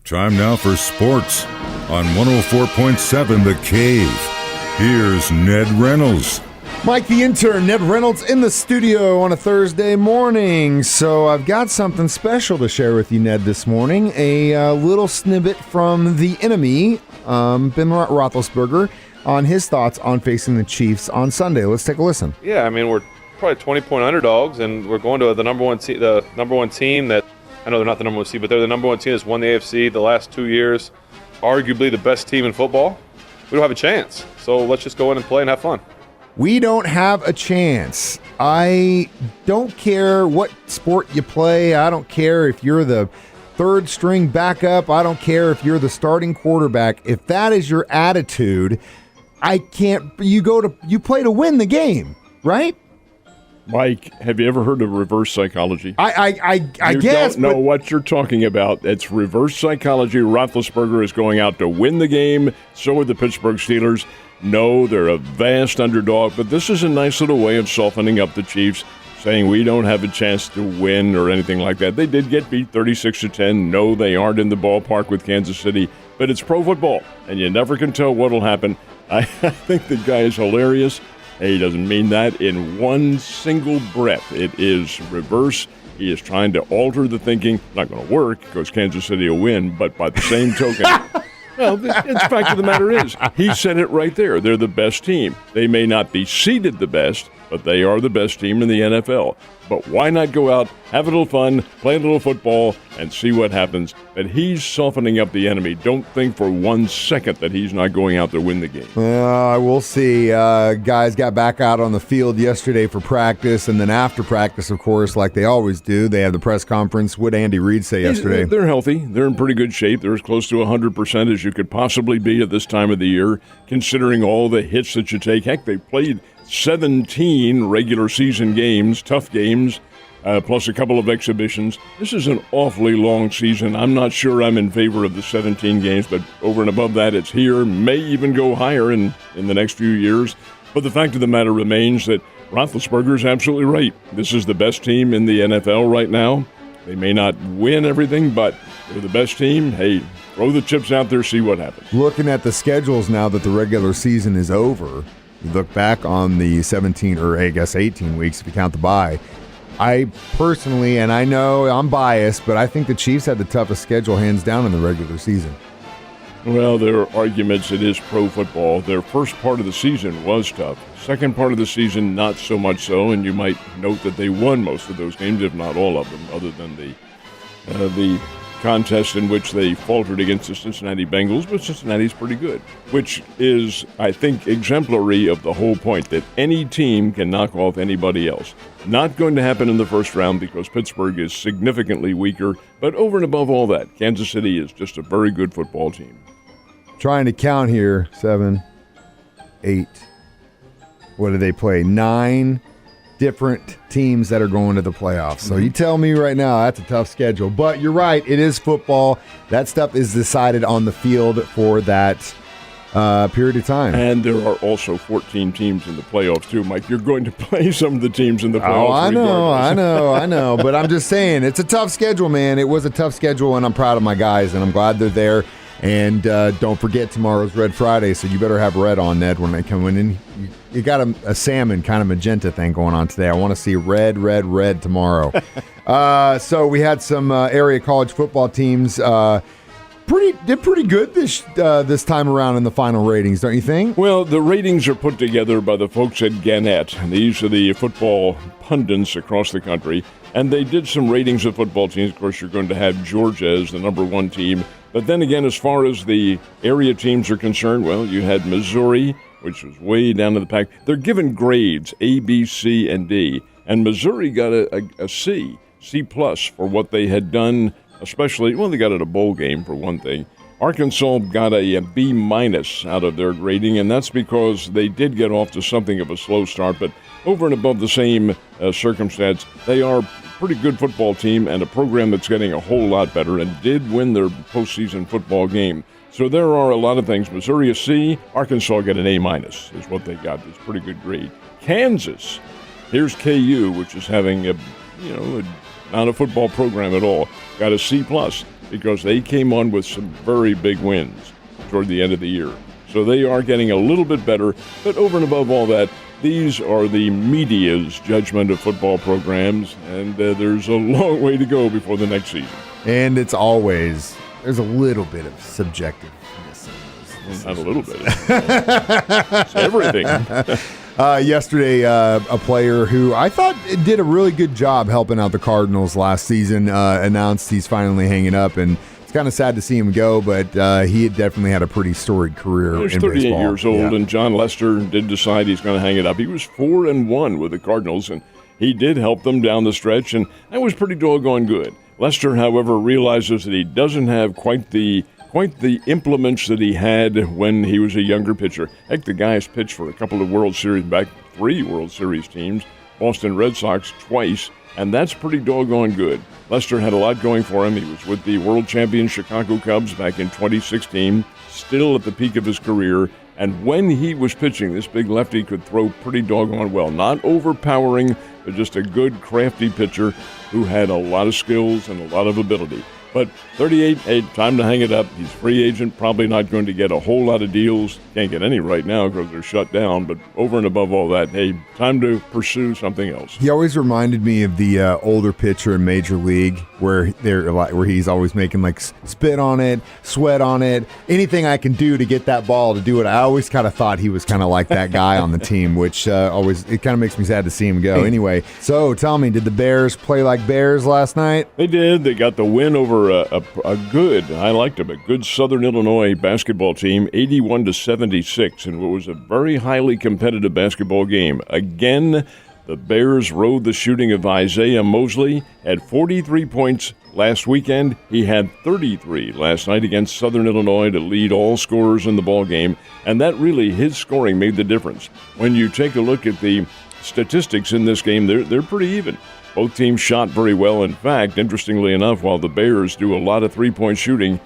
Time now for sports on 104.7 The Cave. Here's Ned Reynolds. Mike the Intern, Ned Reynolds in the studio on a Thursday morning. So I've got something special to share with you, Ned, this morning. A little snippet from the enemy, Ben Roethlisberger, on his thoughts on facing the Chiefs on Sunday. Let's take a listen. Yeah, I mean, we're probably 20-point underdogs, and we're going to the number one team that, I know they're not the number one seed, but they're the number one team that's won the AFC the last 2 years. Arguably the best team in football. We don't have a chance. So let's just go in and play and have fun. We don't have a chance. I don't care what sport you play. I don't care if you're the third string backup. I don't care if you're the starting quarterback. If that is your attitude, you play to win the game, right? Mike, have you ever heard of reverse psychology? I guess. You don't know what you're talking about. It's reverse psychology. Roethlisberger is going out to win the game. So are the Pittsburgh Steelers. No, they're a vast underdog, but this is a nice little way of softening up the Chiefs, saying we don't have a chance to win or anything like that. They did get beat 36-10. No, they aren't in the ballpark with Kansas City, but it's pro football, and you never can tell what'll happen. I think the guy is hilarious. He doesn't mean that in one single breath. It is reverse. He is trying to alter the thinking. Not going to work because Kansas City will win, but by the same token, well, the fact of the matter is, he said it right there. They're the best team. They may not be seeded the best, but they are the best team in the NFL. But why not go out, have a little fun, play a little football, and see what happens? But he's softening up the enemy. Don't think for 1 second that he's not going out to win the game. We'll see. Guys got back out on the field yesterday for practice, and then after practice, of course, like they always do, they have the press conference. What did Andy Reid say yesterday? They're healthy. They're in pretty good shape. They're as close to 100% as you could possibly be at this time of the year, considering all the hits that you take. Heck, they played 17 regular season games, tough games, plus a couple of exhibitions. This is an awfully long season. I'm not sure I'm in favor of the 17 games, but over and above that, it's here, may even go higher in the next few years. But the fact of the matter remains that Roethlisberger is absolutely right. This is the best team in the NFL right now. They may not win everything, but they're the best team. Hey, throw the chips out there, see what happens. Looking at the schedules now that the regular season is over, you look back on the 17 or I guess 18 weeks if you count the bye. I personally, and I know I'm biased, but I think the Chiefs had the toughest schedule hands down in the regular season. Well, there are arguments. It is pro football. Their first part of the season was tough. Second part of the season, not so much so, and you might note that they won most of those games, if not all of them, other than the contest in which they faltered against the Cincinnati Bengals, but Cincinnati's pretty good, which is, I think, exemplary of the whole point that any team can knock off anybody else. Not going to happen in the first round because Pittsburgh is significantly weaker, but over and above all that, Kansas City is just a very good football team. Trying to count here, 7, 8. What do they play? 9 different teams that are going to the playoffs. So you tell me right now, that's a tough schedule. But you're right, it is football. That stuff is decided on the field for that period of time. And there are also 14 teams in the playoffs, too, Mike. You're going to play some of the teams in the playoffs. Oh, I know. But I'm just saying, it's a tough schedule, man. It was a tough schedule, and I'm proud of my guys, and I'm glad they're there. And don't forget, tomorrow's Red Friday, so you better have red on, Ned, when they come in. You got a salmon kind of magenta thing going on today. I want to see red tomorrow. So we had some area college football teams did pretty good this time around in the final ratings, don't you think? Well, the ratings are put together by the folks at Gannett. These are the football pundits across the country, and they did some ratings of football teams. Of course, you're going to have Georgia as the number one team. But then again, as far as the area teams are concerned, well, you had Missouri, which was way down in the pack. They're given grades, A, B, C, and D. And Missouri got a C plus for what they had done, especially, well, they got at a bowl game for one thing. Arkansas got a B minus out of their grading, and that's because they did get off to something of a slow start. But over and above the same circumstance, they are a pretty good football team and a program that's getting a whole lot better and did win their postseason football game. So there are a lot of things. Missouri a C, Arkansas get an A minus is what they got. It's a pretty good grade. Kansas, here's KU, which is having not a football program at all, got a C plus. because they came on with some very big wins toward the end of the year. So they are getting a little bit better, but over and above all that, these are the media's judgment of football programs, and there's a long way to go before the next season. And there's a little bit of subjectiveness in those. Not a little bit. It's everything. Yesterday, a player who I thought did a really good job helping out the Cardinals last season announced he's finally hanging up, and it's kind of sad to see him go, but he had definitely had a pretty storied career. He's in 38 baseball. years old, and John Lester did decide he's going to hang it up. He was 4-1 with the Cardinals, and he did help them down the stretch, and that was pretty doggone good. Lester, however, realizes that he doesn't have quite the implements that he had when he was a younger pitcher. Heck, the guy has pitched for a couple of World Series back, 3 World Series teams, Boston Red Sox twice, and that's pretty doggone good. Lester had a lot going for him. He was with the world champion Chicago Cubs back in 2016, still at the peak of his career, and when he was pitching, this big lefty could throw pretty doggone well. Not overpowering, but just a good, crafty pitcher who had a lot of skills and a lot of ability. But 38, hey, time to hang it up. He's free agent, probably not going to get a whole lot of deals. Can't get any right now because they're shut down. But over and above all that, hey, time to pursue something else. He always reminded me of the older pitcher in Major League, where he's always making like spit on it, sweat on it, anything I can do to get that ball to do it. I always kind of thought he was kind of like that guy on the team, which it kind of makes me sad to see him go. Anyway, so tell me, did the Bears play like Bears last night? They did. They got the win over a good, I liked them, a good Southern Illinois basketball team, 81-76, in what was a very highly competitive basketball game. Again, the Bears rode the shooting of Isaiah Mosley, had 43 points last weekend. He had 33 last night against Southern Illinois to lead all scorers in the ball game, and that really, his scoring made the difference. When you take a look at the statistics in this game, they're pretty even. Both teams shot very well. In fact, interestingly enough, while the Bears do a lot of three-point shooting,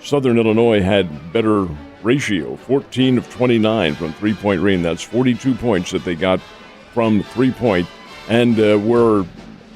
Southern Illinois had better ratio, 14 of 29 from three-point range. That's 42 points that they got from three-point, and were,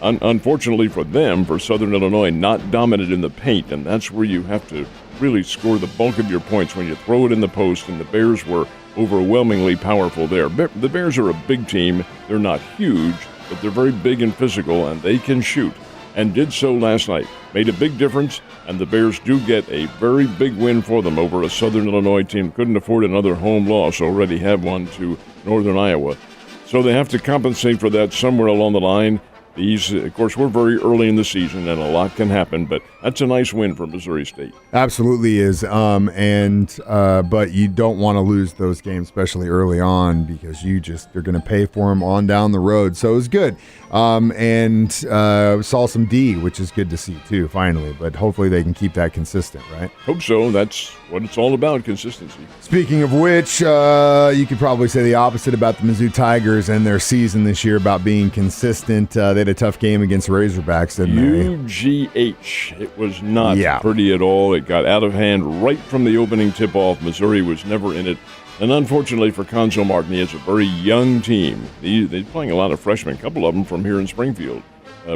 unfortunately for them, for Southern Illinois, not dominant in the paint, and that's where you have to really score the bulk of your points when you throw it in the post, and the Bears were overwhelmingly powerful there. The Bears are a big team. They're not huge, but they're very big and physical, and they can shoot, and did so last night. Made a big difference, and the Bears do get a very big win for them over a Southern Illinois team. Couldn't afford another home loss, already had one to Northern Iowa. So they have to compensate for that somewhere along the line. These, of course, we're very early in the season, and a lot can happen, but that's a nice win for Missouri State. Absolutely is, but you don't want to lose those games, especially early on, because you're going to pay for them on down the road. So it was good, saw some D, which is good to see too, finally. But hopefully they can keep that consistent, right? Hope so. That's what it's all about, consistency. Speaking of which, you could probably say the opposite about the Mizzou Tigers and their season this year about being consistent. They had a tough game against the Razorbacks, didn't they? UGH. It was not pretty at all. It got out of hand right from the opening tip-off. Missouri was never in it. And unfortunately for Conzo Martin, he has a very young team. They're playing a lot of freshmen, a couple of them from here in Springfield.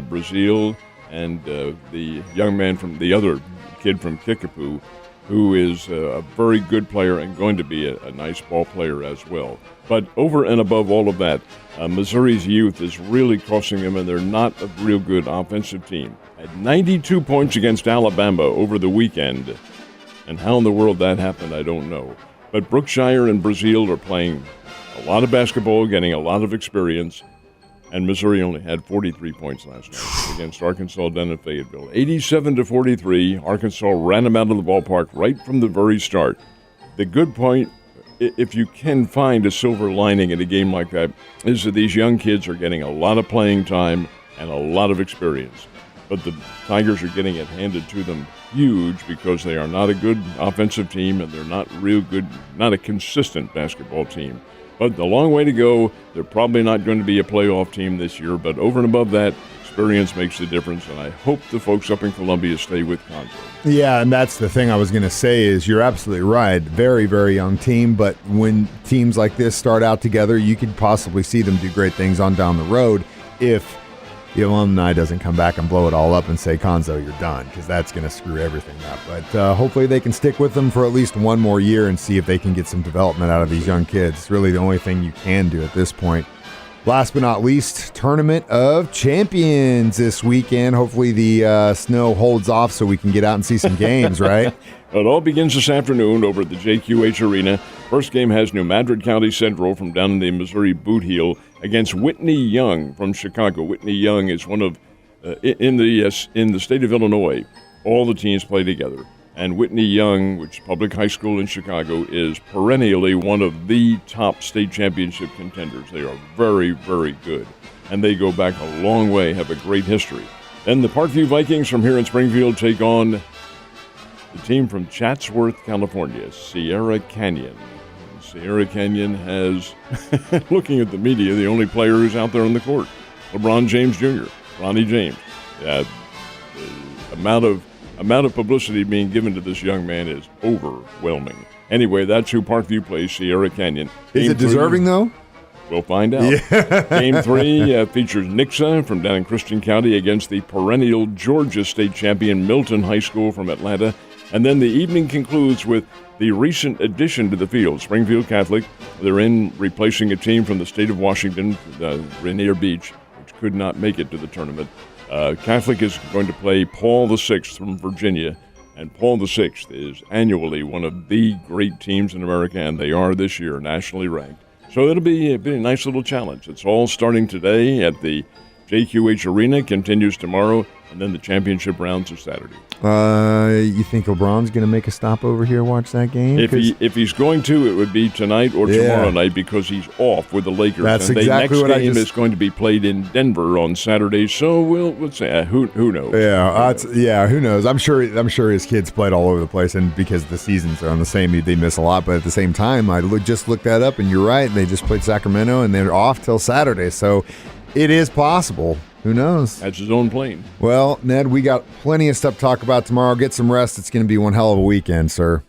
Brazil and the young man from the other kid from Kickapoo, who is a very good player and going to be a nice ball player as well. But over and above all of that, Missouri's youth is really costing them, and they're not a real good offensive team. Had 92 points against Alabama over the weekend, and how in the world that happened, I don't know. But Brookshire and Brazil are playing a lot of basketball, getting a lot of experience, and Missouri only had 43 points last night against Arkansas down in Fayetteville. 87-43, Arkansas ran them out of the ballpark right from the very start. The good point, if you can find a silver lining in a game like that, is that these young kids are getting a lot of playing time and a lot of experience. But the Tigers are getting it handed to them huge because they are not a good offensive team and they're not real good, not a consistent basketball team. But a long way to go. They're probably not going to be a playoff team this year, but over and above that, experience makes the difference, and I hope the folks up in Columbia stay with Conzo. Yeah, and that's the thing I was going to say is you're absolutely right. Very, very young team, but when teams like this start out together, you could possibly see them do great things on down the road if the alumni doesn't come back and blow it all up and say, Konzo, you're done, because that's going to screw everything up. But hopefully they can stick with them for at least one more year and see if they can get some development out of these young kids. It's really the only thing you can do at this point. Last but not least, Tournament of Champions this weekend. Hopefully the snow holds off so we can get out and see some games, right? It all begins this afternoon over at the JQH Arena. First game has New Madrid County Central from down in the Missouri Boot Heel against Whitney Young from Chicago. Whitney Young is one of, in the state of Illinois, all the teams play together. And Whitney Young, which is public high school in Chicago, is perennially one of the top state championship contenders. They are very, very good. And they go back a long way, have a great history. Then the Parkview Vikings from here in Springfield take on the team from Chatsworth, California, Sierra Canyon. And Sierra Canyon has, looking at the media, the only player who's out there on the court, LeBron James Jr., Ronnie James. The amount of publicity being given to this young man is overwhelming. Anyway, that's who Parkview plays, Sierra Canyon. Is it deserving, though? We'll find out. Yeah. Game 3 features Nixa from down in Christian County against the perennial Georgia state champion Milton High School from Atlanta. And then the evening concludes with the recent addition to the field, Springfield Catholic. They're in replacing a team from the state of Washington, Rainier Beach, which could not make it to the tournament. Catholic is going to play Paul VI from Virginia, and Paul VI is annually one of the great teams in America, and they are this year nationally ranked. So it'll be a nice little challenge. It's all starting today at the JQH Arena, continues tomorrow, and then the championship rounds are Saturday. You think LeBron's going to make a stop over here and watch that game? If he's going to, it would be tonight or tomorrow night because he's off with the Lakers. That's and exactly the what next game is going to be played in Denver on Saturday. So we'll say who knows? Who knows? I'm sure his kids played all over the place, and because the seasons are on the same, they miss a lot. But at the same time, I just looked that up, and you're right. They just played Sacramento, and they're off till Saturday. So it is possible. Who knows? That's his own plane. Well, Ned, we got plenty of stuff to talk about tomorrow. Get some rest. It's going to be one hell of a weekend, sir.